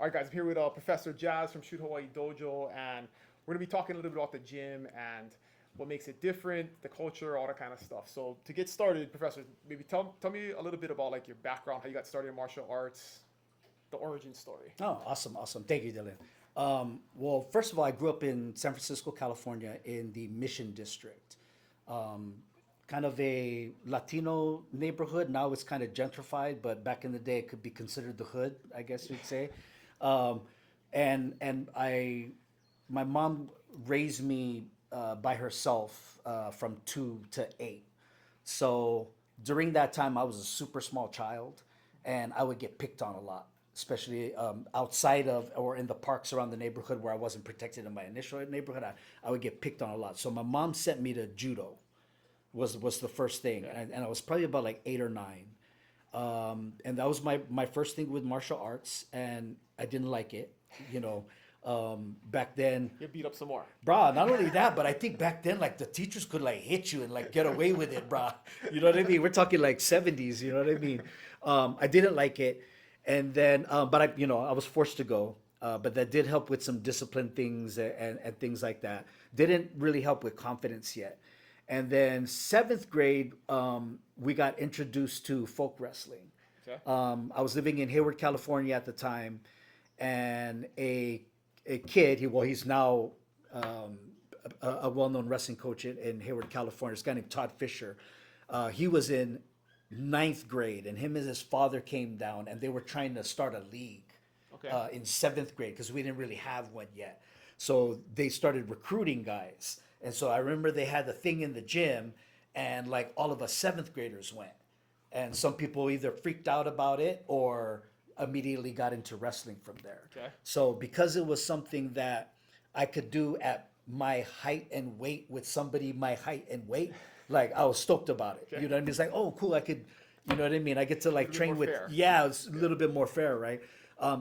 All right, guys, I'm here with Professor Jaz from Shoot Hawaii Dojo, and we're gonna be talking a little bit about the gym and what makes it different, the culture, all that kind of stuff. So to get started, Professor, maybe tell me a little bit about like your background, how you got started in martial arts, the origin story. Oh, awesome, awesome. Thank you, Dylan. Well, first of all, I grew up in San Francisco, California, in the Mission District. Um, Kind of a Latino neighborhood. Now it's kind of gentrified, but back in the day, it could be considered the hood, I guess you'd say. Um, and my mom raised me by herself from 2 to 8. So during that time, I was a super small child, and I would get picked on a lot, especially outside of or in the parks around the neighborhood where I wasn't protected in my initial neighborhood. I would get picked on a lot. So my mom sent me to judo was the first thing, and I was probably about like 8 or 9, and that was my first thing with martial arts, and I didn't like it, you know. Back then, You beat up some more. brah, not only that, but I think back then, like the teachers could like hit you and like get away with it, brah. You know what I mean? We're talking like 70s. You know what I mean? I didn't like it, and then, but I was forced to go. But that did help with some discipline things and things like that. Didn't really help with confidence yet. And then seventh grade, we got introduced to folk wrestling. Okay. I was living in Hayward, California at the time, and a kid. He's now a well-known wrestling coach in Hayward, California. This guy named Todd Fisher. He was in ninth grade, and him and his father came down, and they were trying to start a league Okay. in seventh grade because we didn't really have one yet. So they started recruiting guys, and so I remember they had the thing in the gym, and like all of us seventh graders went, and some people either freaked out about it or immediately got into wrestling from there. Okay. So because it was something that I could do at my height and weight with somebody my height and weight, like I was stoked about it. Okay. You know what I mean? It's like, oh, cool, I could, you know what I mean? I get to like bit train more with, fair. yeah, it's a little bit more fair, right?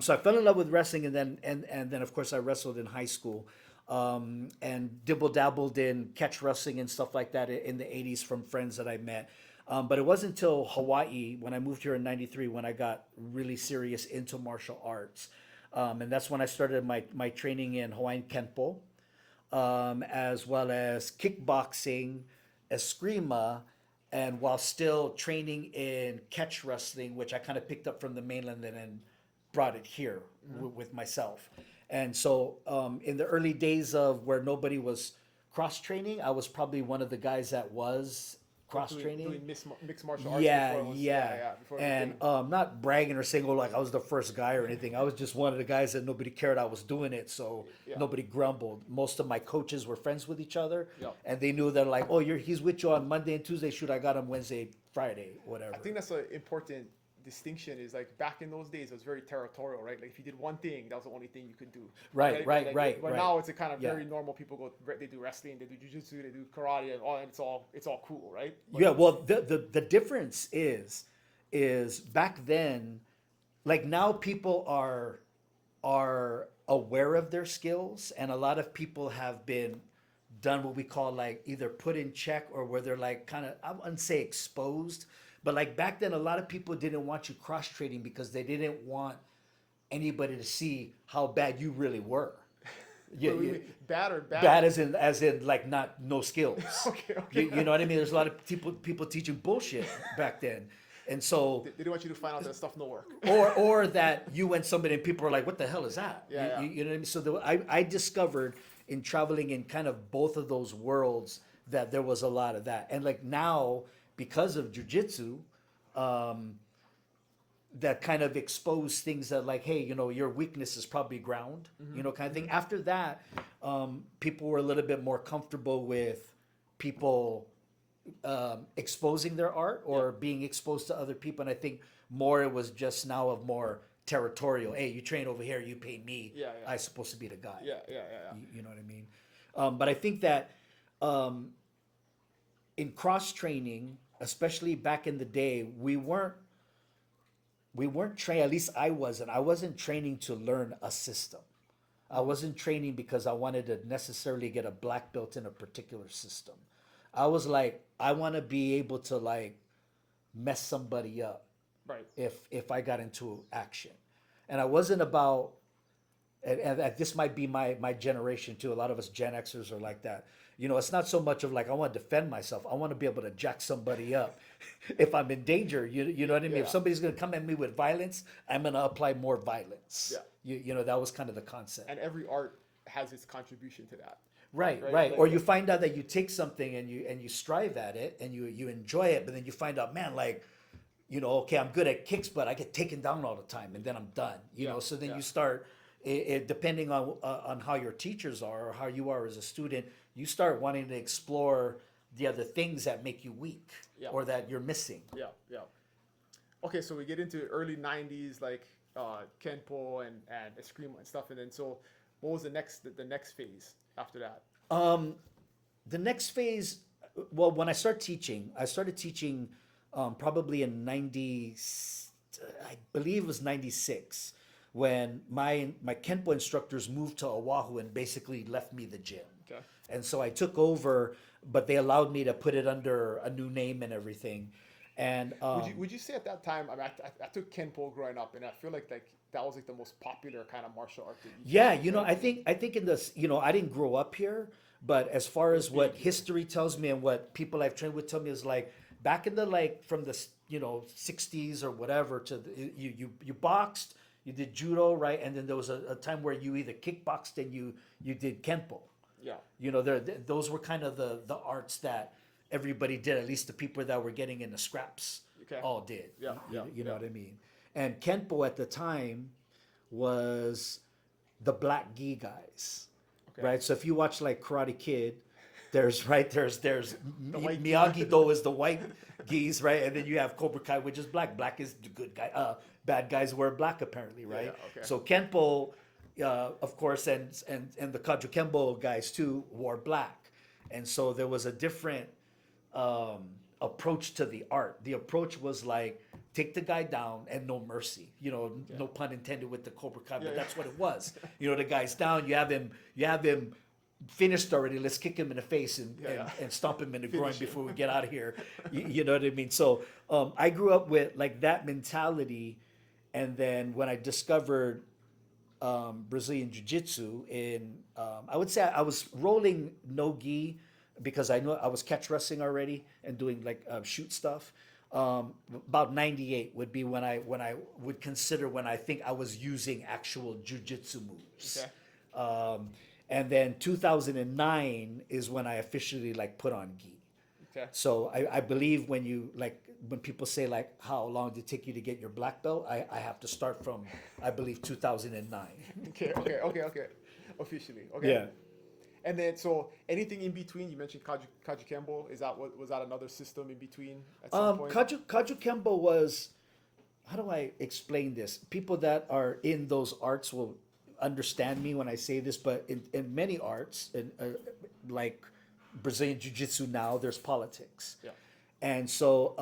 So I fell in love with wrestling, and then of course I wrestled in high school, and dibble dabbled in catch wrestling and stuff like that in the '80s from friends that I met. But it wasn't until Hawaii when I moved here in '93 when I got really serious into martial arts, and that's when I started my training in Hawaiian Kenpo, as well as kickboxing, eskrima, and while still training in catch wrestling, which I kind of picked up from the mainland and then brought it here with myself. And so in the early days of where nobody was cross training, I was probably one of the guys that was cross training. Doing mixed martial arts. Yeah, Before it was, yeah. before it was a And thing. not bragging or saying, oh, like I was the first guy or anything. I was just one of the guys that nobody cared I was doing it. So Yeah. nobody grumbled. Most of my coaches were friends with each other. Yeah. And they knew that, like, oh, he's with you on Monday and Tuesday. Shoot, I got him Wednesday, Friday, whatever. I think that's an important distinction. Is like back in those days, it was very territorial, right? Like if you did one thing, that was the only thing you could do. Right. But now it's a kind of Yeah. very normal. People they do wrestling, they do jujitsu, they do karate, and it's all cool, right? But Yeah, well, the difference is back then, like now people are aware of their skills, and a lot of people have been done what we call like either put in check or where they're like kind of, I wouldn't say exposed, but like back then a lot of people didn't want you cross training because they didn't want anybody to see how bad you really were. Wait, wait, wait. Bad or bad? Bad as in like no skills. Okay. You know what I mean? There's a lot of people teaching bullshit back then, and so They didn't want you to find out that stuff no work. or that you went somebody and people are like, what the hell is that? Yeah, You know what I mean? So I discovered in traveling in kind of both of those worlds that there was a lot of that, and like now because of jujitsu, that kind of exposed things that like, hey, you know, your weakness is probably ground, you know, kind of thing. After that, people were a little bit more comfortable with people exposing their art or being exposed to other people. And I think more it was just now of more territorial. Hey, you train over here, you pay me. Yeah. I'm supposed to be the guy. Yeah. You know what I mean? But I think that in cross training, especially back in the day, we weren't trained, at least I wasn't training to learn a system. I wasn't training because I wanted to necessarily get a black belt in a particular system. I was like, I want to be able to like mess somebody up Right. if I got into action. And I wasn't about and this might be my generation too. A lot of us Gen Xers are like that. You know, it's not so much of like I want to defend myself. I want to be able to jack somebody up if I'm in danger. You know what I mean? Yeah. If somebody's going to come at me with violence, I'm going to apply more violence. Yeah. You know, that was kind of the concept. And every art has its contribution to that. Right. Like, Or you find out that you take something and you strive at it and you enjoy it, but then you find out, man, like, you know, okay, I'm good at kicks, but I get taken down all the time, and then I'm done. You know, so then you start, depending on how your teachers are or how you are as a student, you start wanting to explore the other things that make you weak or that you're missing. Yeah. Okay, so we get into early '90s, like Kenpo and Eskrima and stuff, and then so what was the next phase after that? The next phase, well, when I started teaching probably in I believe it was 96, when my Kenpo instructors moved to Oahu and basically left me the gym. Okay. And so I took over, but they allowed me to put it under a new name and everything. And Would you say at that time? I mean, I took Kenpo growing up, and I feel like that was like the most popular kind of martial art. You know, I think in this, you know, I didn't grow up here, but as far as what history tells me and what people I've trained with tell me is like back in the from the 60s or whatever to you boxed, you did judo, right, and then there was a time where you either kickboxed and you did Kenpo. Yeah. You know, those were kind of the arts that everybody did, at least the people that were getting into scraps all did. Yeah. You know what I mean? And Kenpo at the time was the black gi guys, right? So if you watch like Karate Kid, there's Miyagi-Do is the white gis, right? And then you have Cobra Kai, which is black. Black is the good guy. Bad guys wear black apparently, right? So Kenpo, of course, and the Kajukembo guys too wore black, and so there was a different approach to the art. The approach was like take the guy down and no mercy. You know, no pun intended with the Cobra Kai, but that's what it was. You know, the guy's down. You have him finished already. Let's kick him in the face and stomp him in the groin before we get out of here. You know what I mean? So I grew up with like that mentality, and then when I discovered Brazilian Jiu-Jitsu I would say I was rolling no gi because I know I was catch wrestling already and doing like shoot stuff. About 98 would be when I would consider when I think I was using actual jiu-jitsu moves. Okay. And then 2009 is when I officially like put on gi. Okay. So I believe when people say like how long did it take you to get your black belt, I have to start from I believe 2009. Okay. Officially. Okay. Yeah. And then, so anything in between? You mentioned Kaju Kembo. Was that another system in between at some point? Kaju Kembo was, how do I explain this? People that are in those arts will understand me when I say this, but in many arts, like Brazilian Jiu-Jitsu now, there's politics. Yeah. And so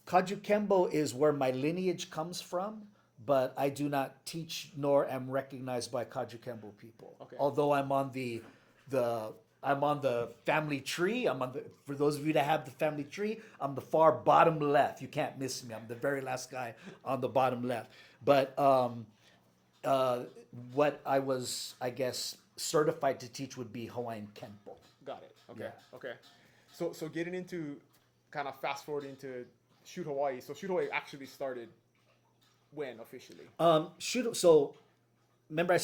Kaju Kembo is where my lineage comes from, but I do not teach nor am recognized by Kaju Kembo people. Okay. Although I'm on the family tree. For those of you that have the family tree, I'm the far bottom left. You can't miss me. I'm the very last guy on the bottom left. But what I was, I guess, certified to teach would be Hawaiian Kenpo. Got it. Okay. Yeah. Okay. So getting into kind of fast forwarding to Shoot Hawaii. So Shoot Hawaii actually started when officially? So remember I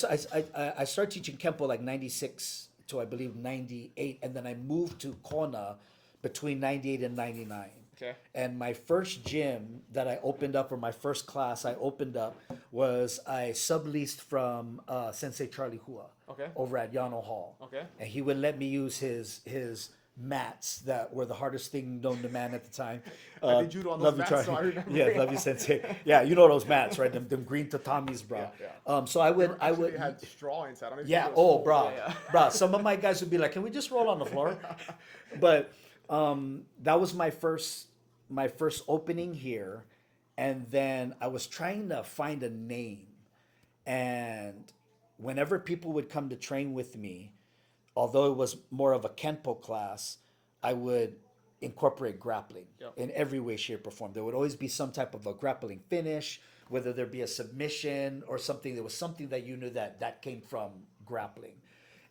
started teaching Kenpo like 96 to I believe 98, and then I moved to Kona between 98 and 99. Okay. And my first gym that I opened up, or my first class I opened up, was I subleased from Sensei Charlie Hua. Okay. Over at Yano Hall. Okay. And he would let me use his mats that were the hardest thing known to man at the time. I did judo on those mats, so I remember. Yeah, love you, Sensei. Yeah, you know those mats, right? Them green tatamis, bro. Yeah. So I would had straw inside. I don't know if yeah. you know Bro. Bro. Some of my guys would be like, "Can we just roll on the floor?" But that was my first opening here, and then I was trying to find a name, and whenever people would come to train with me, although it was more of a Kenpo class, I would incorporate grappling in every way, shape, or form. There would always be some type of a grappling finish, whether there be a submission or something. There was something that you knew that came from grappling.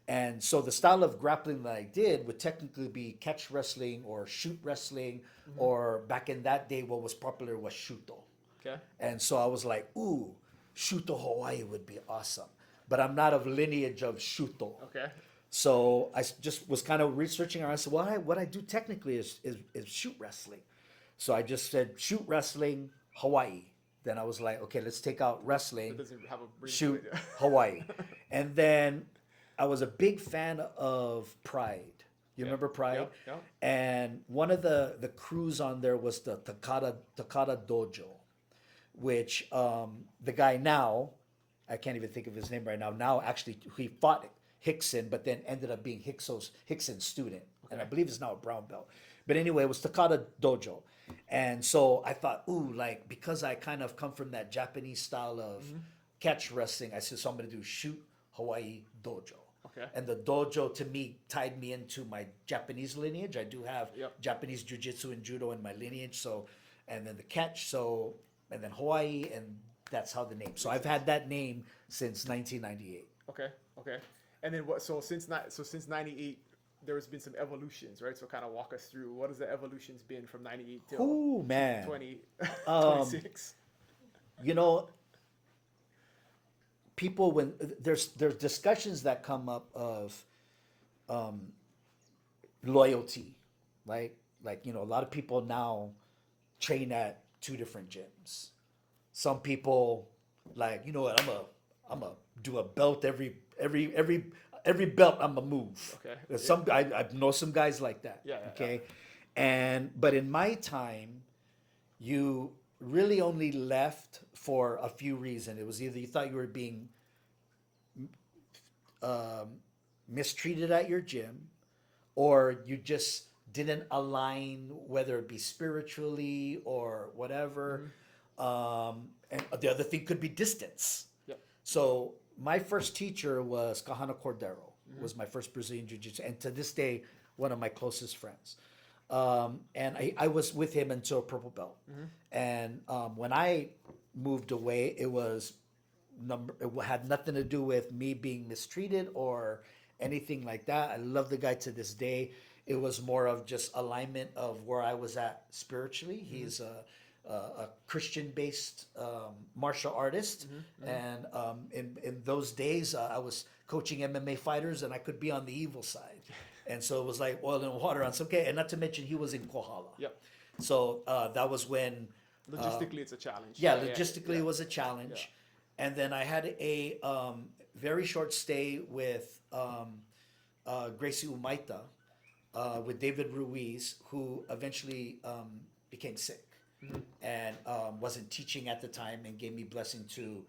And so the style of grappling that I did would technically be catch wrestling or shoot wrestling, or back in that day, what was popular was shuto. Okay. And so I was like, ooh, Shuto Hawaii would be awesome. But I'm not of lineage of Shuto. Okay. So I just was kind of researching around. I said, what I do technically is shoot wrestling. So I just said shoot wrestling Hawaii. Then I was like, okay, let's take out wrestling, It doesn't have a ring to shoot it. Hawaii. And then I was a big fan of Pride. You remember Pride? Yep, yep. And one of the crews on there was the Takada Dojo, which the guy now, I can't even think of his name right now. Now, actually, he fought Hickson, but then ended up being Hickson's student. And I believe he's now a brown belt. But anyway, it was Takada Dojo. And so I thought, ooh, like, because I kind of come from that Japanese style of catch wrestling, I said, so I'm going to do Shoot Hawaii Dojo. Okay. And the dojo, to me, tied me into my Japanese lineage. I do have Japanese jiu-jitsu and judo in my lineage. So, and then the catch, so, and then Hawaii, and that's how the name. So I've had that name since 1998. Okay. Okay. And then what? So since '98, there has been some evolutions, right? So kind of walk us through what has the evolutions been from '98 till Ooh, man. 26. You know, people, when there's discussions that come up of loyalty, like you know, a lot of people now train at 2 different gyms. Some people like, you know what, I'm a do a belt every belt I'm a move. Okay. There's some I know some guys like that. Yeah, Okay. But in my time, you really only left for a few reasons. It was either you thought you were being mistreated at your gym, or you just didn't align, whether it be spiritually or whatever. And the other thing could be distance. Yep. So my first teacher was Kahana Cordero, was my first Brazilian Jiu-Jitsu, and to this day, one of my closest friends. And I was with him until purple belt. And when I moved away, it had nothing to do with me being mistreated or anything like that. I love the guy to this day. It was more of just alignment of where I was at spiritually. He's a Christian-based martial artist, and in those days, I was coaching MMA fighters, and I could be on the evil side, and so it was like oil and water on some. Okay, and not to mention he was in Kohala. Yep. So that was when Logistically, it's a challenge. yeah, logistically it was a challenge, and then I had a very short stay with Gracie Umaita, with David Ruiz, who eventually became sick. And wasn't teaching at the time, and gave me blessing to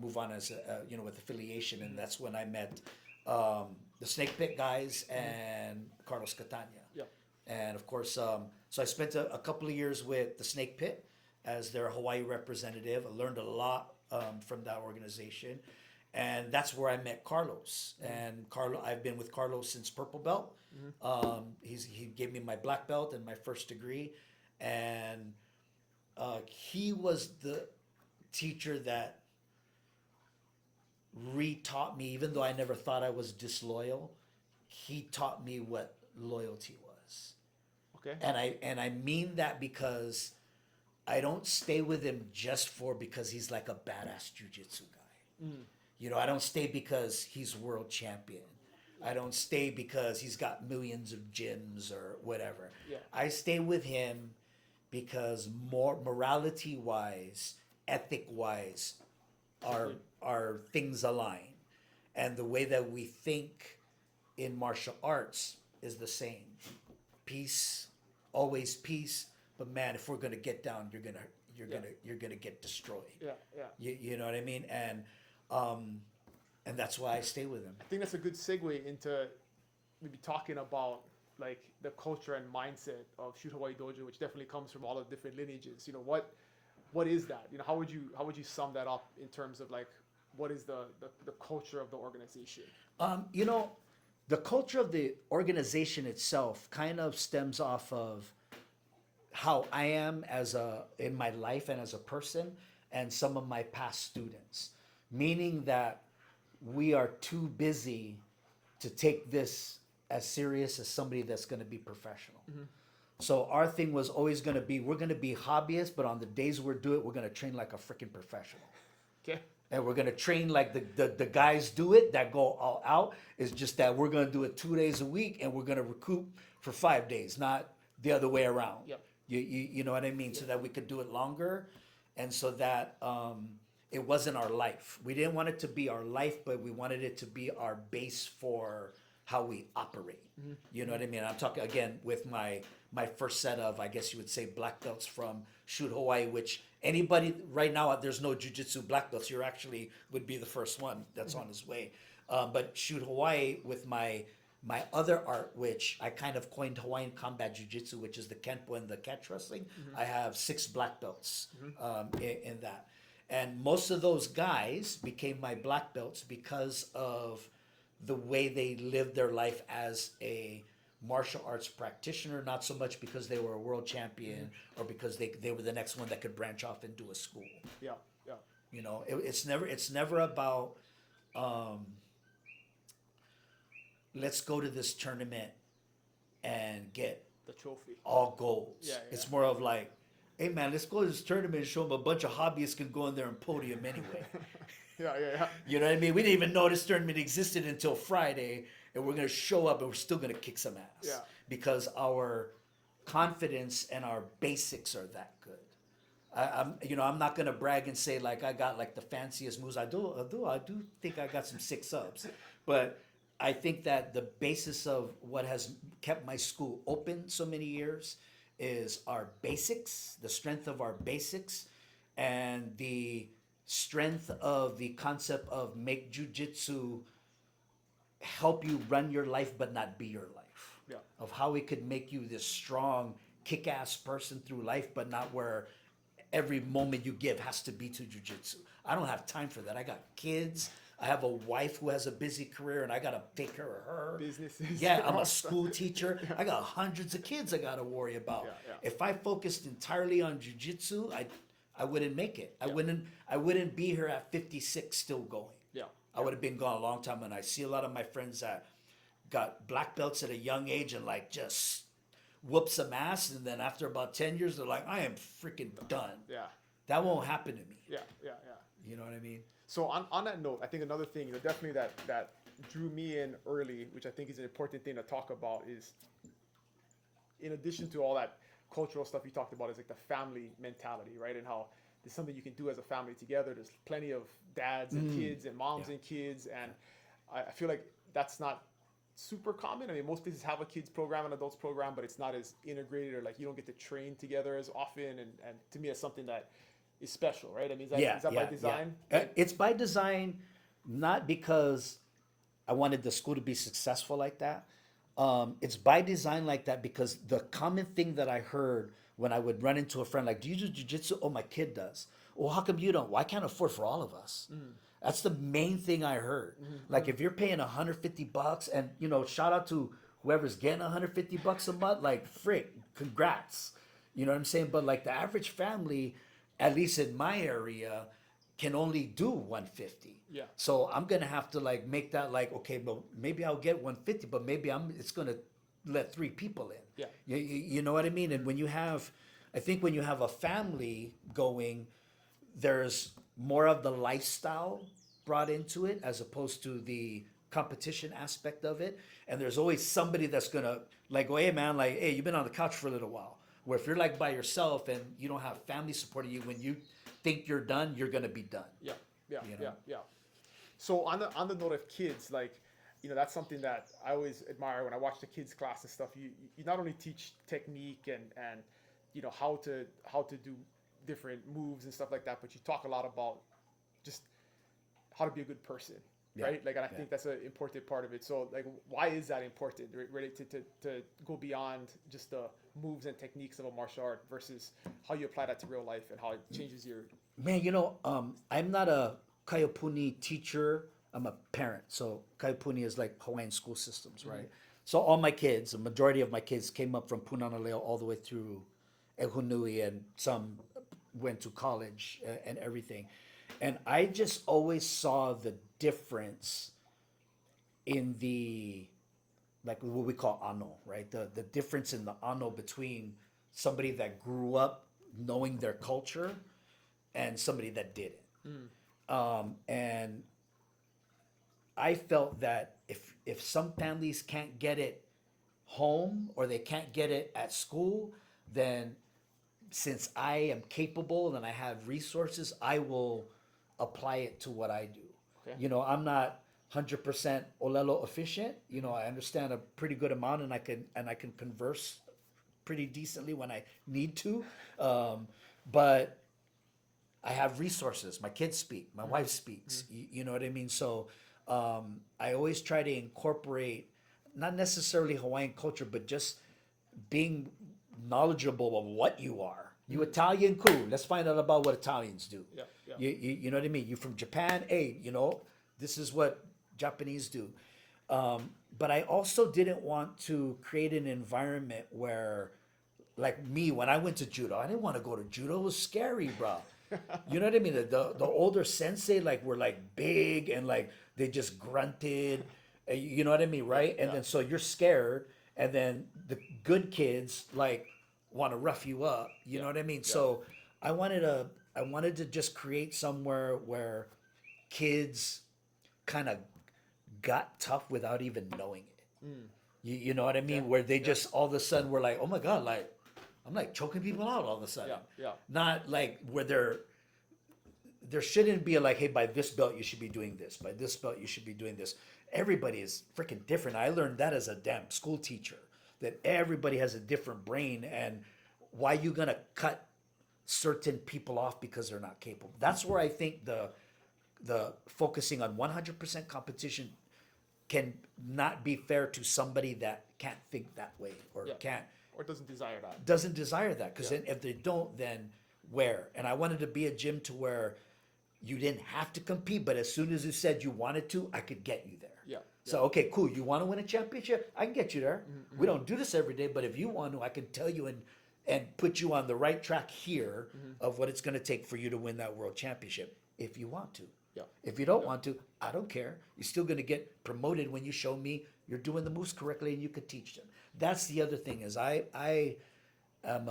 move on as with affiliation, and that's when I met the Snake Pit guys and Carlos Catania. Yeah. And of course, so I spent a couple of years with the Snake Pit as their Hawaii representative. I learned a lot from that organization, and that's where I met Carlos. And I've been with Carlos since purple belt. He gave me my black belt and my first degree, and he was the teacher that re-taught me, even though I never thought I was disloyal. He taught me what loyalty was. Okay. And I mean that because I don't stay with him just because he's like a badass jiu-jitsu guy. You know, I don't stay because he's world champion. I don't stay because he's got millions of gyms or whatever. Yeah. I stay with him because more morality wise, ethic wise, our things align, and the way that we think in martial arts is the same. Peace, always peace. But man, if we're gonna get down, you're gonna get destroyed. Yeah. Yeah. You know what I mean? And that's why I stay with him. I think that's a good segue into maybe talking about like the culture and mindset of Shoot Hawaii Dojo, which definitely comes from all the different lineages. You know, what is that? You know, how would you sum that up in terms of like what is the culture of the organization? You know, the culture of the organization itself kind of stems off of how I am in my life and as a person, and some of my past students, meaning that we are too busy to take this as serious as somebody that's going to be professional. So our thing was always going to be, we're going to be hobbyists, but on the days we're doing it, we're going to train like a freaking professional. Okay. And we're going to train like the guys do it that go all out. It's just that we're going to do it 2 days a week and we're going to recoup for 5 days, not the other way around. Yep. You know what I mean? So that we could do it longer and so that it wasn't our life. We didn't want it to be our life, but we wanted it to be our base for how we operate. You know what I mean? I'm talking again with my first set of, I guess you would say, black belts from Shoot Hawaii, which anybody right now, there's no jiu-jitsu black belts. You actually would be the first one that's on his way. But Shoot Hawaii with my other art, which I kind of coined Hawaiian combat jiu-jitsu, which is the kenpo and the catch wrestling. I have 6 black belts in that. And most of those guys became my black belts because of the way they lived their life as a martial arts practitioner, not so much because they were a world champion or because they were the next one that could branch off and do a school. Yeah, yeah. You know, it's never about let's go to this tournament and get The trophy. all golds. Yeah, yeah. It's more of like, hey man, let's go to this tournament and show them a bunch of hobbyists can go in there and podium anyway. Yeah, yeah, yeah. You know what I mean? We didn't even know this tournament existed until Friday, and we're gonna show up and we're still gonna kick some ass. Yeah. Because our confidence and our basics are that good. I'm not gonna brag and say like I got like the fanciest moves. I do think I got some 6 subs, but I think that the basis of what has kept my school open so many years is our basics, the strength of our basics, and the strength of the concept of make jujitsu help you run your life but not be your life. Yeah. Of how it could make you this strong, kick-ass person through life, but not where every moment you give has to be to jujitsu. I don't have time for that. I got kids. I have a wife who has a busy career, and I gotta take care of her. Businesses. Yeah, I'm a school teacher. I got hundreds of kids I gotta worry about. Yeah, yeah. If I focused entirely on jujitsu, I wouldn't make it. I wouldn't be here at 56 still going. Yeah. I would have been gone a long time. And I see a lot of my friends that got black belts at a young age and like just whoop some ass, and then after about 10 years, they're like, I am freaking done. Yeah. That won't happen to me. Yeah, yeah, yeah. You know what I mean? So on that note, I think another thing, definitely that drew me in early, which I think is an important thing to talk about, is in addition to all that cultural stuff you talked about, is like the family mentality, right? And how there's something you can do as a family together. There's plenty of dads and kids and moms and kids, and I feel like that's not super common. I mean, most places have a kids program and adults program, but it's not as integrated, or like you don't get to train together as often. And to me, it's something that is special, right? I mean, is that by design? Yeah. It's by design, not because I wanted the school to be successful like that. It's by design like that because the common thing that I heard when I would run into a friend, like, do you do jiu-jitsu? Oh, my kid does. Well, how come you don't? Well, I can't afford for all of us. That's the main thing I heard. Like, if you're paying $150 and, shout out to whoever's getting $150 a month, like, frick, congrats. You know what I'm saying? But like the average family, at least in my area, can only do 150. Yeah. So I'm gonna have to like make that like, okay, but maybe I'll get 150, but maybe it's gonna let 3 people in. Yeah. You know what I mean? And I think when you have a family going, there's more of the lifestyle brought into it as opposed to the competition aspect of it. And there's always somebody that's gonna like go, hey man, like, hey, you've been on the couch for a little while. Where if you're like by yourself and you don't have family supporting you, when you think you're done, you're gonna be done. Yeah, yeah, You know? yeah. So on the note of kids, like, that's something that I always admire when I watch the kids class and stuff. You not only teach technique and how to do different moves and stuff like that, but you talk a lot about just how to be a good person. Yeah, Right? Like, and I yeah. think that's an important part of it. So, like, why is that important? Really, to go beyond just the moves and techniques of a martial art versus how you apply that to real life and how it changes your... Man, I'm not a Kaiopuni teacher. I'm a parent. So Kaiopuni is like Hawaiian school systems, right? So all my kids, the majority of my kids came up from Punana Leo all the way through Ehunui and some went to college and everything. And I just always saw the difference in the, like what we call ano, right? The difference in the ano between somebody that grew up knowing their culture and somebody that didn't. And I felt that if some families can't get it home or they can't get it at school, then since I am capable and I have resources, I will apply it to what I do. Okay. You know, I'm not 100% Olelo efficient. You know, I understand a pretty good amount and I can converse pretty decently when I need to. But I have resources. My kids speak. My wife speaks. You know what I mean? So I always try to incorporate not necessarily Hawaiian culture, but just being knowledgeable of what you are. You Italian, cool. Let's find out about what Italians do. Yeah, yeah. You know what I mean? You from Japan, hey, you know, this is what Japanese do. But I also didn't want to create an environment where, like me, when I went to judo, I didn't want to go to judo. It was scary, bro. You know what I mean? The older sensei like were like big and like they just grunted. You know what I mean, right? And then so you're scared, and then the good kids like want to rough you up. You know what I mean? So I wanted to just create somewhere where kids kind of got tough without even knowing it. You know what I mean? Where they just all of a sudden were like, oh my God, like I'm like choking people out all of a sudden. Not like where there shouldn't be a like, hey, by this belt you should be doing this. By this belt you should be doing this. Everybody is freaking different. I learned that as a damn school teacher, that everybody has a different brain, and why you gonna cut certain people off because they're not capable? That's where I think the focusing on 100% competition can not be fair to somebody that can't think that way or can't or doesn't desire that. Because then if they don't, then where? And I wanted to be a gym to where you didn't have to compete, but as soon as you said you wanted to, I could get you there. So okay, cool. You want to win a championship? I can get you there. We don't do this every day, but if you want to, I can tell you and put you on the right track here of what it's going to take for you to win that world championship if you want to. If you don't want to, I don't care. You're still going to get promoted when you show me you're doing the moves correctly and you could teach them. That's the other thing is I am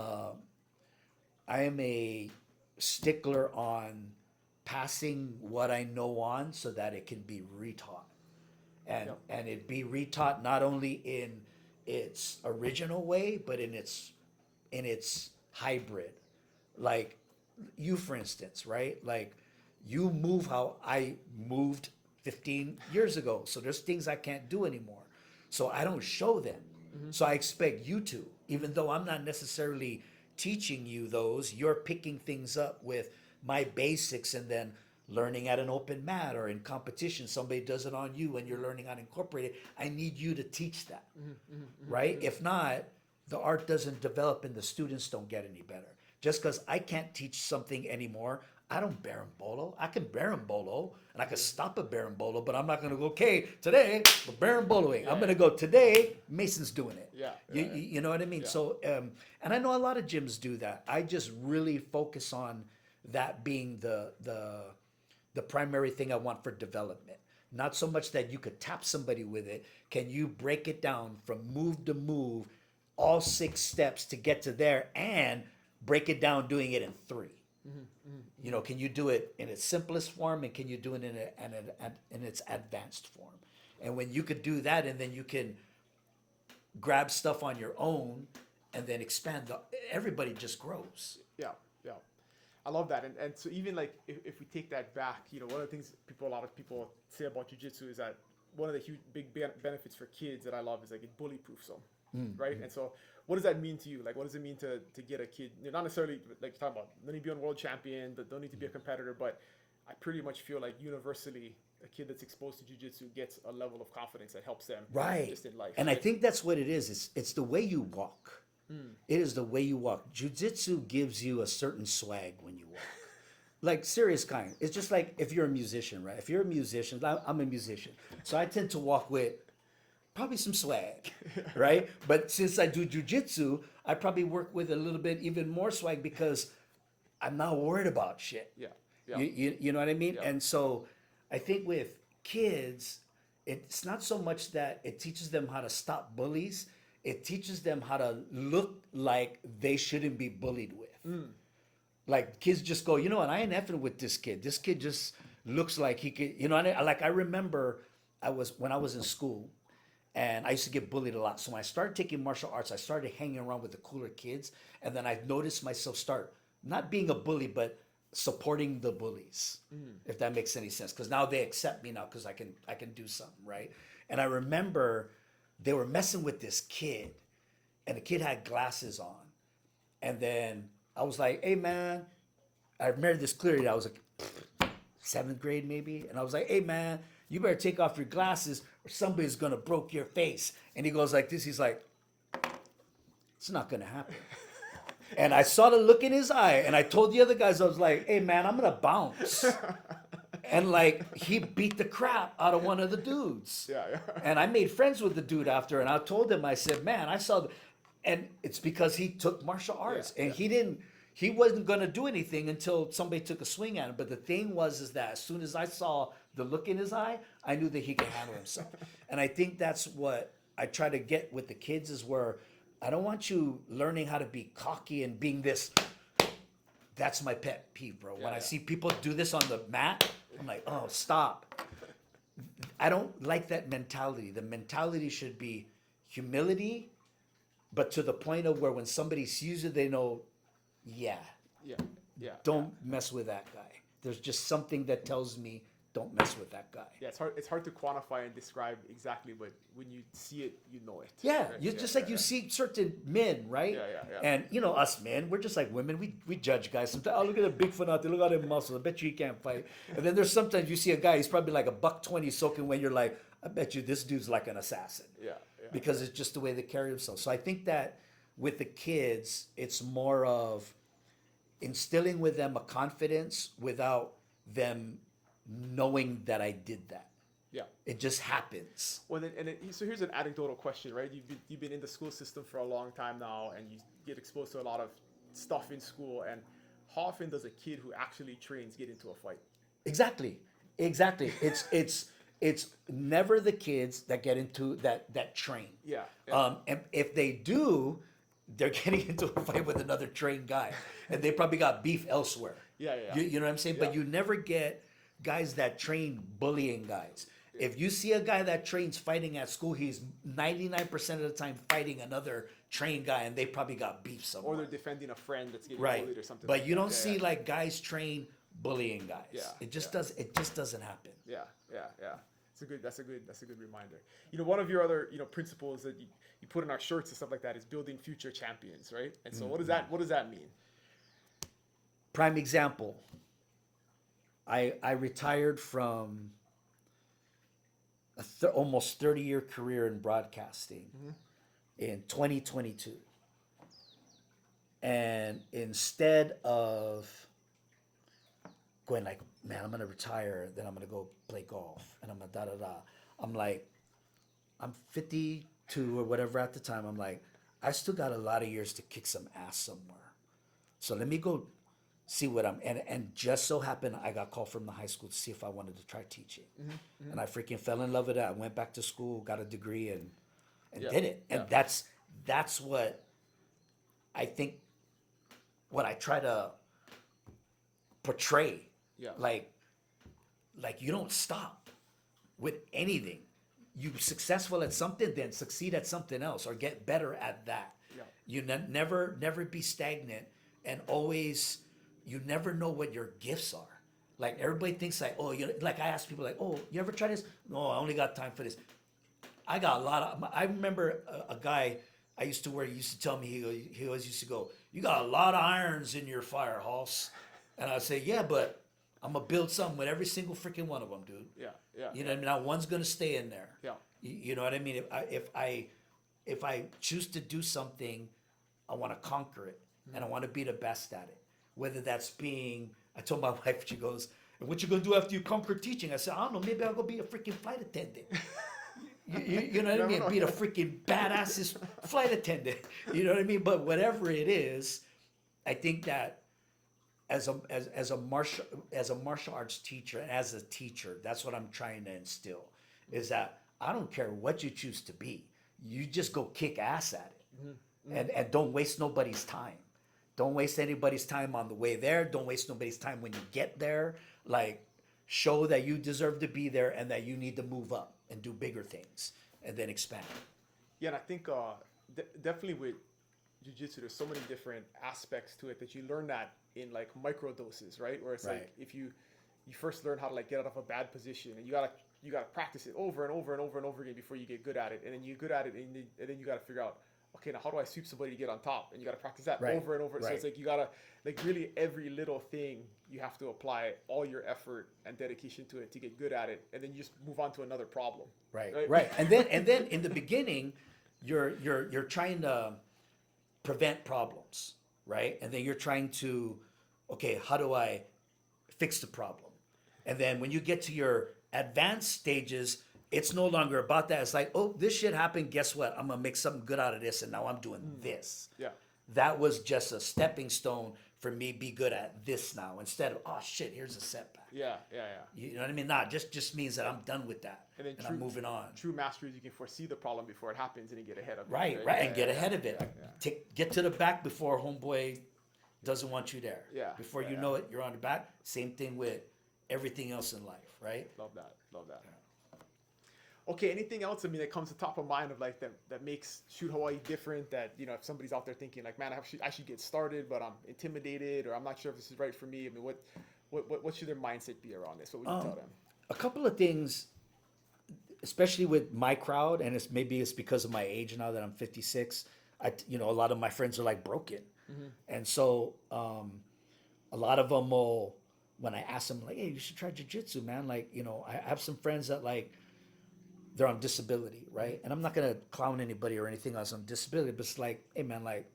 a stickler on passing what I know on so that it can be retaught. And it be retaught not only in its original way, but in its hybrid. Like you, for instance, right? Like you move how I moved 15 years ago. So there's things I can't do anymore. So I don't show them. So I expect you to, even though I'm not necessarily teaching you those, you're picking things up with my basics and then learning at an open mat or in competition, somebody does it on you and you're learning how to incorporate it. I need you to teach that, right? If not, the art doesn't develop and the students don't get any better. Just because I can't teach something anymore, I don't berimbolo. I can berimbolo and I can stop a berimbolo, but I'm not going to go, okay, today we're berimboloing. I'm going to go, today Mason's doing it. You know what I mean? So, and I know a lot of gyms do that. I just really focus on that being the primary thing I want for development. Not so much that you could tap somebody with it. Can you break it down from move to move, all 6 steps to get to there, and break it down doing it in 3? You know, can you do it in its simplest form, and can you do it in its advanced form? And when you could do that, and then you can grab stuff on your own, and then expand, everybody just grows. I love that. And so even like if we take that back, you know, one of the things a lot of people say about jiu-jitsu is that one of the huge big benefits for kids that I love is like it bully proofs them, right? And so what does that mean to you? Like, what does it mean to get a kid, you know, not necessarily like you're talking about, don't need to be a world champion, don't need to be a competitor, but I pretty much feel like universally a kid that's exposed to jiu-jitsu gets a level of confidence that helps them just in life. And I think that's what it is. It's the way you walk. It is the way you walk. Jiu-jitsu gives you a certain swag when you walk. Like serious kind. It's just like if you're a musician, right? If you're a musician, I'm a musician. So I tend to walk with probably some swag, right? But since I do jiu-jitsu, I probably work with a little bit even more swag because I'm not worried about shit. Yeah. Yeah. You know what I mean? Yeah. And so I think with kids, it's not so much that it teaches them how to stop bullies, it teaches them how to look like they shouldn't be bullied with. Like kids just go, you know what, I ain't effing with this kid. This kid just looks like he could, you know, like I remember when I was in school and I used to get bullied a lot. So when I started taking martial arts, I started hanging around with the cooler kids. And then I noticed myself start not being a bully, but supporting the bullies, if that makes any sense. Because now they accept me now because I can do something, right? And I remember they were messing with this kid and the kid had glasses on. And then I was like, hey man, I remember this clearly. I was like 7th grade maybe. And I was like, hey man, you better take off your glasses or somebody's gonna broke your face. And he goes like this, he's like, it's not gonna happen. And I saw the look in his eye and I told the other guys, I was like, hey man, I'm gonna bounce. And like he beat the crap out of one of the dudes. Yeah. And I made friends with the dude after and I told him, I said, man, I saw and it's because he took martial arts and he wasn't gonna do anything until somebody took a swing at him. But the thing is that as soon as I saw the look in his eye, I knew that he could handle himself. And I think that's what I try to get with the kids is where I don't want you learning how to be cocky and being this. That's my pet peeve, bro. When I see people do this on the mat, I'm like, oh, stop. I don't like that mentality. The mentality should be humility, but to the point of where when somebody sees you, they know, yeah, don't mess with that guy. There's just something that tells me don't mess with that guy. Yeah, it's hard to quantify and describe exactly, but when you see it, you know it. Yeah, right? you just like you see certain men, right? Yeah. And you know us men, we're just like women. We judge guys sometimes. Oh, look at the Bigfoot out there. Look at them muscles. I bet you he can't fight. And then there's sometimes you see a guy. He's probably like $120 soaking wet. You're like, I bet you this dude's like an assassin. Yeah. Because it's just the way they carry themselves. So I think that with the kids, it's more of instilling with them a confidence without them knowing that I did that. Yeah. It just happens. Well, so here's an anecdotal question, right? You've been in the school system for a long time now, and you get exposed to a lot of stuff in school. And how often does a kid who actually trains get into a fight? Exactly. It's never the kids that get into that train. Yeah. And if they do, they're getting into a fight with another trained guy, and they probably got beef elsewhere. Yeah. You know what I'm saying? Yeah. But you never get guys that train bullying guys. If you see a guy that trains fighting at school, he's 99% of the time fighting another trained guy, and they probably got beef somewhere. Or they're defending a friend that's getting right. bullied or something. But like you that. don't see like guys train bullying guys. Yeah. It just doesn't happen. Yeah. That's a good reminder. You know, one of your other principles that you put in our shirts and stuff like that is building future champions, right? And so what does that mean? Prime example. I retired from a almost 30-year career in broadcasting in 2022. And instead of going like, man, I'm going to retire, then I'm going to go play golf, and I'm going to da-da-da. I'm like, I'm 52 or whatever at the time. I'm like, I still got a lot of years to kick some ass somewhere. So let me go see what and just so happened I got called from the high school to see if I wanted to try teaching. And I freaking fell in love with it. I went back to school, got a degree and did it. And that's what I think, what I try to portray. Yeah. Like you don't stop with anything. You successful at something, then succeed at something else or get better at that. Yeah. You never be stagnant, and always, you never know what your gifts are. Like everybody thinks like, oh, like I ask people like, oh, you ever try this? No, I only got time for this. I got a lot of, I remember a guy I used to work, he used to tell me, he always used to go, you got a lot of irons in your fire, Hoss. And I'd say, yeah, but I'm going to build something with every single freaking one of them, dude. Yeah. You know what I mean? Not one's going to stay in there. Yeah. You know what I mean? If I choose to do something, I want to conquer it, and I want to be the best at it. Whether that's being, I told my wife, she goes, and what you going to do after you conquer teaching? I said, I don't know, maybe I'll go be a freaking flight attendant. You know what I mean? Be the freaking badassest flight attendant. You know what I mean? But whatever it is, I think that as a martial arts teacher and as a teacher, that's what I'm trying to instill, is that I don't care what you choose to be, you just go kick ass at it, and don't waste nobody's time. Don't waste anybody's time on the way there. Don't waste nobody's time when you get there. Like, show that you deserve to be there and that you need to move up and do bigger things and then expand. Yeah, and I think definitely with jiu-jitsu, there's so many different aspects to it that you learn that in like micro doses, right? Where it's Right. like if you first learn how to like get out of a bad position, and you gotta practice it over and over and over and over again before you get good at it, and then you're good at it, and then you gotta figure out, okay, now how do I sweep somebody to get on top? And you gotta practice that Right. over and over. So Right. it's like you gotta like really every little thing you have to apply all your effort and dedication to it to get good at it, and then you just move on to another problem. Right. And then in the beginning, you're trying to prevent problems, right? And then you're trying to, okay, how do I fix the problem? And then when you get to your advanced stages, it's no longer about that. It's like, oh, this shit happened. Guess what? I'm gonna make something good out of this, and now I'm doing this. Yeah. That was just a stepping stone for me be good at this now, instead of, oh shit, here's a setback. Yeah. You know what I mean? Nah, just means that I'm done with that, And then I'm moving on. True mastery is you can foresee the problem before it happens and then get ahead of it. Right, and get ahead of it. Get to the back before homeboy doesn't want you there. Yeah, Before you yeah. know it, you're on the back. Same thing with everything else in life, right? Love that. Okay, anything else? I mean, that comes to top of mind of like that makes Shoot Hawaii different. That, you know, if somebody's out there thinking like, man, I should get started, but I'm intimidated, or I'm not sure if this is right for me. I mean, what should their mindset be around this? What would you tell them? A couple of things, especially with my crowd, and maybe it's because of my age now that I'm 56. A lot of my friends are like broken, and so a lot of them will, when I ask them like, hey, you should try jiu-jitsu, man. Like, you know, I have some friends that like, they're on disability, right? And I'm not gonna clown anybody or anything else on disability, but it's like, hey man, like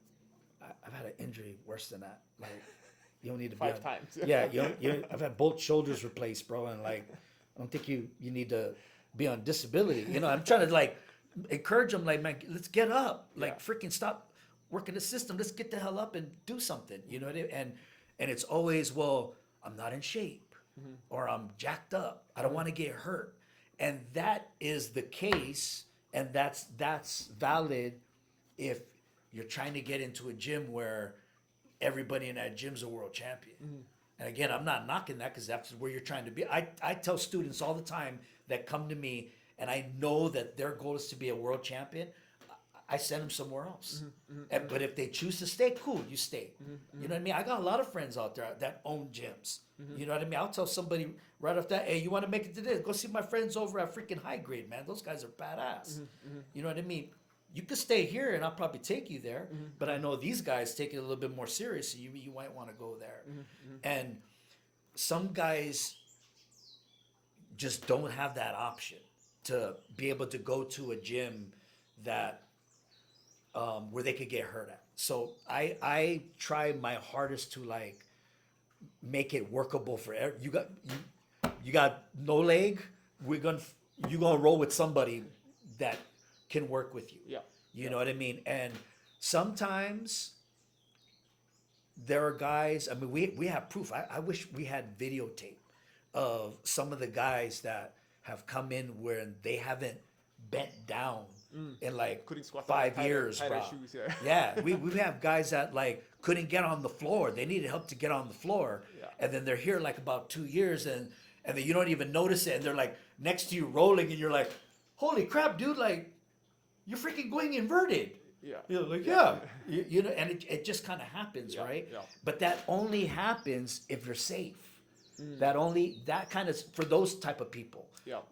I've had an injury worse than that. Like, you don't need to be 5 times. Yeah, I've had both shoulders replaced, bro, and like I don't think you need to be on disability. You know, I'm trying to like encourage them, like, man, let's get up, like freaking stop working the system. Let's get the hell up and do something. You know what I mean? And it's always, well, I'm not in shape, or I'm jacked up. I don't want to get hurt. And that is the case, and that's valid if you're trying to get into a gym where everybody in that gym's a world champion. And again, I'm not knocking that, because that's where you're trying to be. I tell students all the time that come to me and I know that their goal is to be a world champion, I send them somewhere else. But if they choose to stay, cool, you stay. You know what I mean? I got a lot of friends out there that own gyms. You know what I mean? I'll tell somebody right off that, hey, you want to make it to this? Go see my friends over at freaking High Grade, man. Those guys are badass. You know what I mean? You could stay here and I'll probably take you there, but I know these guys take it a little bit more serious, so you might want to go there. And some guys just don't have that option to be able to go to a gym that where they could get hurt at. So I try my hardest to like make it workable for you got no leg, you gonna roll with somebody that can work with you. You know what I mean? And sometimes there are guys, I mean, we have proof. I wish we had videotape of some of the guys that have come in where they haven't bent down in like 5 years, bro. Shoes, Yeah, we have guys that like couldn't get on the floor. They needed help to get on the floor. And then they're here like about 2 years, and then you don't even notice it, and they're like next to you rolling, and you're like, holy crap, dude, like you're freaking going inverted. You're like, you know, and it just kind of happens, right? But that only happens if you're safe. That kind of, for those type of people.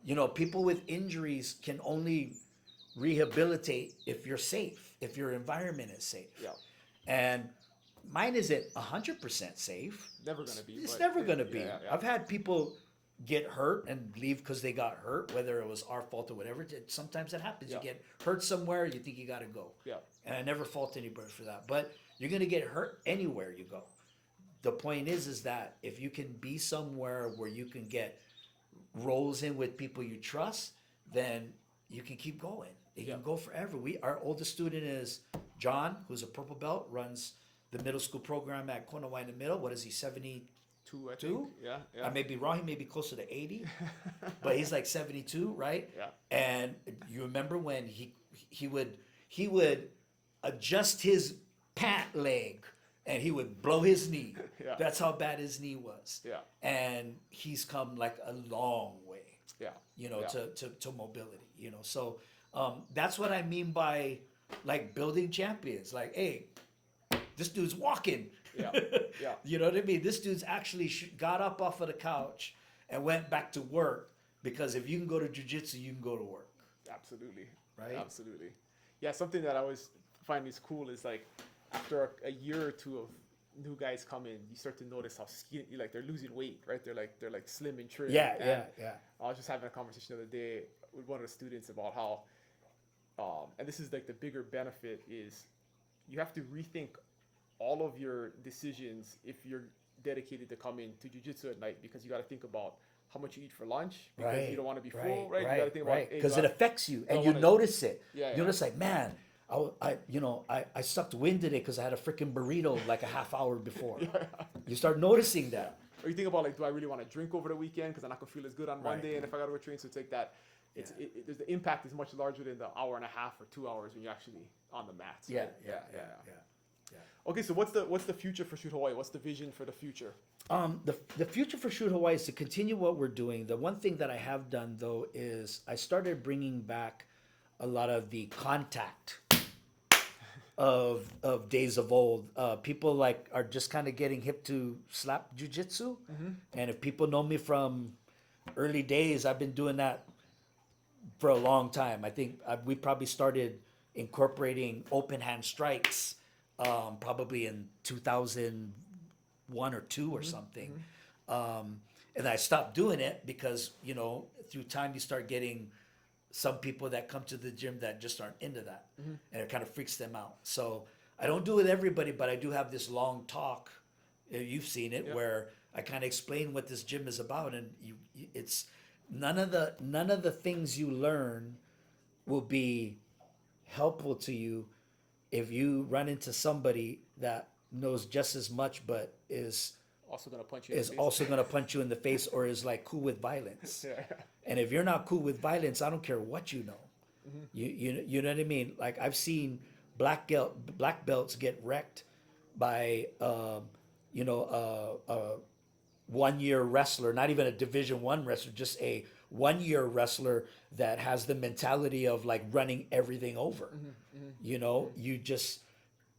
You know, people with injuries can only rehabilitate if you're safe, if your environment is safe. And mine isn't 100% safe. Never gonna be. It's never gonna be. I've had people get hurt and leave because they got hurt, whether it was our fault or whatever. Sometimes that happens. You get hurt somewhere, you think you gotta go. And I never fault anybody for that. But you're gonna get hurt anywhere you go. The point is that if you can be somewhere where you can get rolls in with people you trust, then you can keep going. You can go forever. Our oldest student is John, who's a purple belt, runs the middle school program at Kona in the middle. What is he, 72? I think. Yeah, yeah. I may be wrong. He may be closer to 80, but he's like 72, right? Yeah. And you remember when he would adjust his pant leg and he would blow his knee. Yeah. That's how bad his knee was. Yeah. And he's come like a long way. Yeah. You know, Yeah. to mobility. You know, so that's what I mean by like building champions. Like, hey, this dude's walking. Yeah. Yeah. You know what I mean? This dude's actually got up off of the couch and went back to work, because if you can go to jiu-jitsu, you can go to work. Absolutely. Right? Absolutely. Yeah, something that I always find is cool is like after a year or two of new guys come in, you start to notice how skinny, like they're losing weight, right? They're like slim and trim. Yeah, And yeah. I was just having a conversation the other day with one of the students about how, and this is like the bigger benefit is you have to rethink all of your decisions if you're dedicated to come in to jiu-jitsu at night, because you got to think about how much you eat for lunch, because you don't want to be full, right? You got to think about, hey, because it affects you and you wanna- notice it. Yeah, you yeah. notice like, man, I sucked wind today because I had a freaking burrito like a half hour before. You start noticing that. Or you think about like, do I really want to drink over the weekend because I'm not gonna feel as good on Right. Monday, and if I got to go train, so it's like that. The impact is much larger than the hour and a half or 2 hours when you're actually on the mats. Yeah, right? yeah. Okay, so what's the future for Shoot Hawaii? What's the vision for the future? The future for Shoot Hawaii is to continue what we're doing. The one thing that I have done though is I started bringing back a lot of the contact of days of old. People like are just kind of getting hip to slap jujitsu, and if people know me from early days, I've been doing that for a long time. I think we probably started incorporating open hand strikes probably in 2001 or 2 or something. And I stopped doing it because, you know, through time you start getting some people that come to the gym that just aren't into that, and it kind of freaks them out. So I don't do it with everybody, but I do have this long talk. You've seen it, where I kind of explain what this gym is about, and it's none of the things you learn will be helpful to you if you run into somebody that knows just as much but is Also gonna punch you. In is the face. also going to punch you in the face, or is like cool with violence. Yeah. And if you're not cool with violence, I don't care what you know. You know what I mean? Like I've seen black belts get wrecked by a 1-year wrestler, not even a Division I wrestler, just a 1-year wrestler that has the mentality of like running everything over. You know,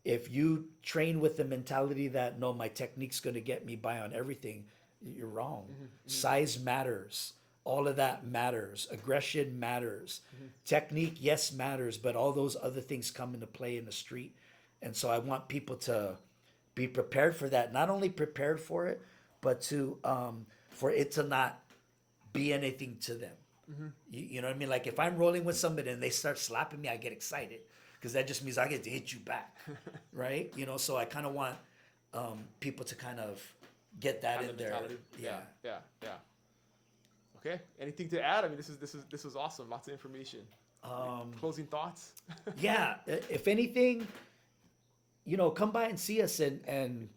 if you train with the mentality that no, my technique's going to get me by on everything, you're wrong. Size matters. All of that matters. Aggression matters. Technique, yes, matters, but all those other things come into play in the street. And so I want people to be prepared for that. Not only prepared for it, but to for it to not be anything to them. You know what I mean? Like if I'm rolling with somebody and they start slapping me, I get excited, because that just means I get to hit you back, right? You know, so I kind of want people to kind of get that Have in the there. mentality. Yeah. Yeah. Okay. Anything to add? I mean, this was awesome. Lots of information. Closing thoughts. Yeah. If anything, you know, come by and see us, and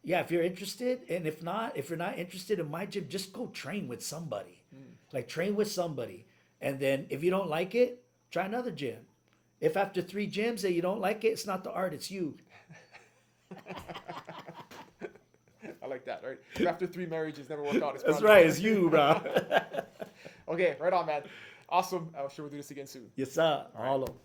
yeah, if you're interested, and if you're not interested in my gym, just go train with somebody. Like train with somebody, and then if you don't like it, try another gym. If after 3 gyms that you don't like it, it's not the art, it's you. I like that, right? If after 3 marriages never work out. It's That's probably- right, it's you, bro. Okay, right on, man. Awesome. I'm sure we'll do this again soon. Yes, sir. All of 'em.